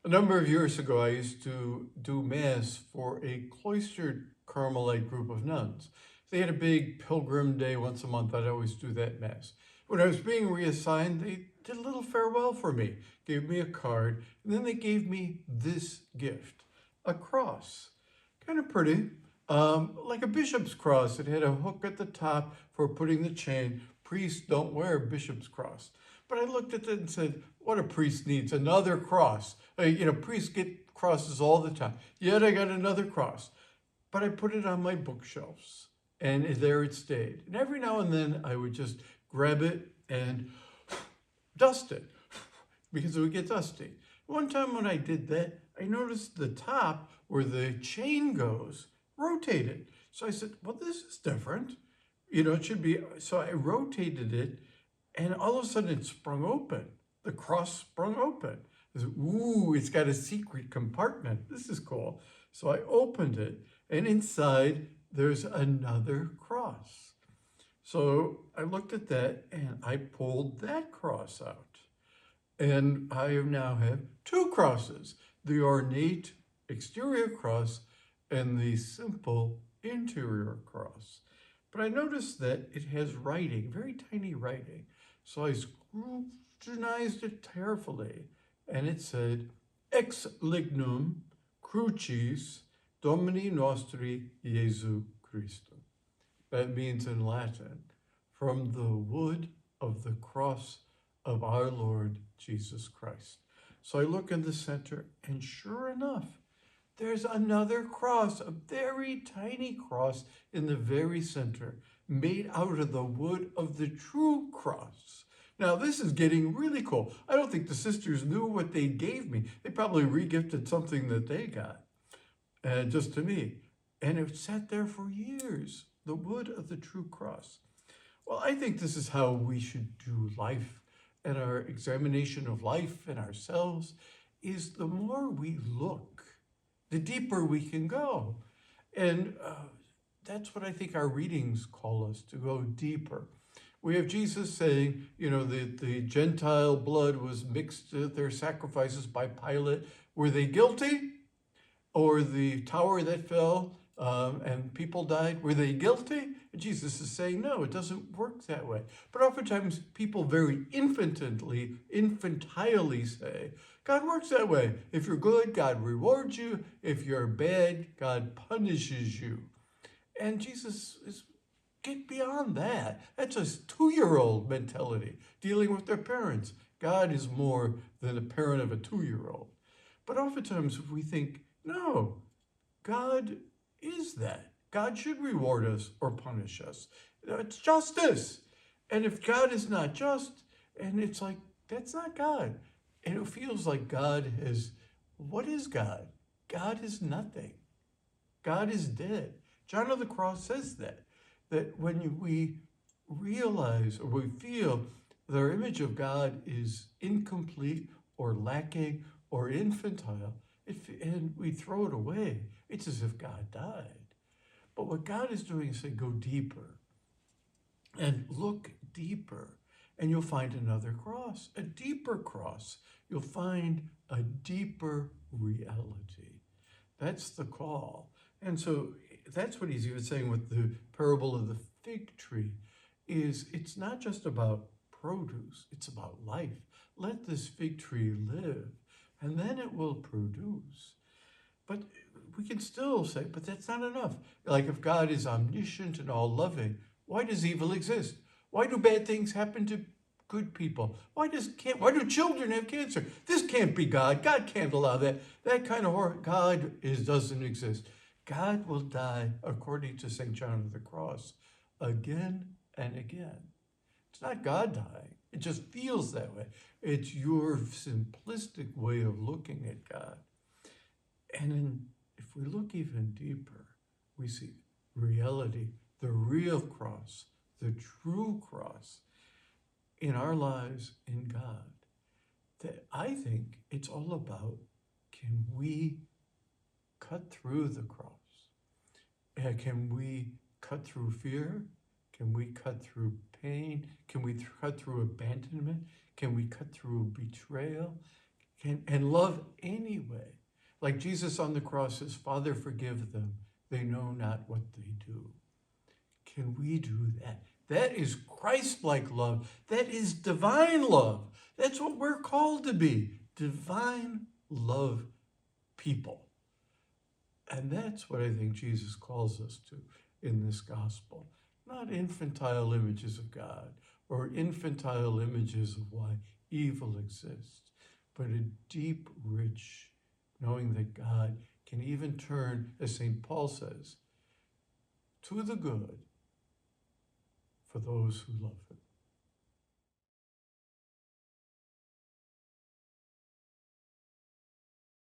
A number of years ago, I used to do Mass for a cloistered Carmelite group of nuns. They had a big pilgrim day once a month. I'd always do that Mass. When I was being reassigned, they did a little farewell for me, gave me a card, and then they gave me this gift, a cross. Kind of pretty, like a bishop's cross. It had a hook at the top for putting the chain. Priests don't wear a bishop's cross. But I looked at it and said, what a priest needs, another cross. Priests get crosses all the time. Yet I got another cross. But I put it on my bookshelves, and there it stayed. And every now and then I would just grab it and dust it because it would get dusty. One time when I did that, I noticed the top where the chain goes rotated. So I said, well, this is different. It should be. So I rotated it, and all of a sudden it sprung open. The cross sprung open. I said, ooh, it's got a secret compartment. This is cool. So I opened it, and inside there's another cross. So I looked at that, and I pulled that cross out. And I now have two crosses, the ornate exterior cross and the simple interior cross. But I noticed that it has writing, very tiny writing. So I scrutinized it carefully, and it said, Ex lignum crucis Domini Nostri Jesu Christum. That means in Latin, from the wood of the cross of our Lord Jesus Christ. So I look in the center, and sure enough, there's another cross, a very tiny cross in the very center, made out of the wood of the true cross. Now, this is getting really cool. I don't think the sisters knew what they gave me. They probably regifted something that they got, just to me. And it sat there for years, the wood of the true cross. Well, I think this is how we should do life, and our examination of life and ourselves is the more we look, the deeper we can go. And that's what I think our readings call us, to go deeper. We have Jesus saying, the Gentile blood was mixed with their sacrifices by Pilate. Were they guilty? Or the tower that fell and people died, were they guilty? And Jesus is saying, no, it doesn't work that way. But oftentimes people very infantilely say, God works that way. If you're good, God rewards you. If you're bad, God punishes you. And Jesus is get beyond that. That's a 2-year-old mentality, dealing with their parents. God is more than a parent of a 2-year-old. But oftentimes we think, no, God is that. God should reward us or punish us. It's justice. And if God is not just, and it's like, that's not God. And it feels like God is, what is God? God is nothing. God is dead. John of the Cross says that when we realize or we feel that our image of God is incomplete or lacking or infantile, and we throw it away, it's as if God died. But what God is doing is saying, go deeper and look deeper, and you'll find another cross, a deeper cross. You'll find a deeper reality. That's the call. And so that's what he's even saying with the parable of the fig tree, is it's not just about produce, it's about life. Let this fig tree live, and then it will produce. But we can still say, but that's not enough. Like, if God is omniscient and all-loving, why does evil exist? Why do bad things happen to good people? Why do children have cancer? This can't be God. God can't allow that. That kind of horror. God doesn't exist. God will die, according to St. John of the Cross, again and again. It's not God dying. It just feels that way. It's your simplistic way of looking at God. And if we look even deeper, we see reality, the real cross, the true cross in our lives in God. That I think it's all about, can we cut through the cross? Can we cut through fear? Can we cut through pain? Can we cut through abandonment? Can we cut through betrayal? and love anyway. Like Jesus on the cross says, Father, forgive them. They know not what they do. Can we do that? That is Christ-like love. That is divine love. That's what we're called to be. Divine love people. And that's what I think Jesus calls us to in this gospel. Not infantile images of God or infantile images of why evil exists, but a deep, rich knowing that God can even turn, as St. Paul says, to the good for those who love him.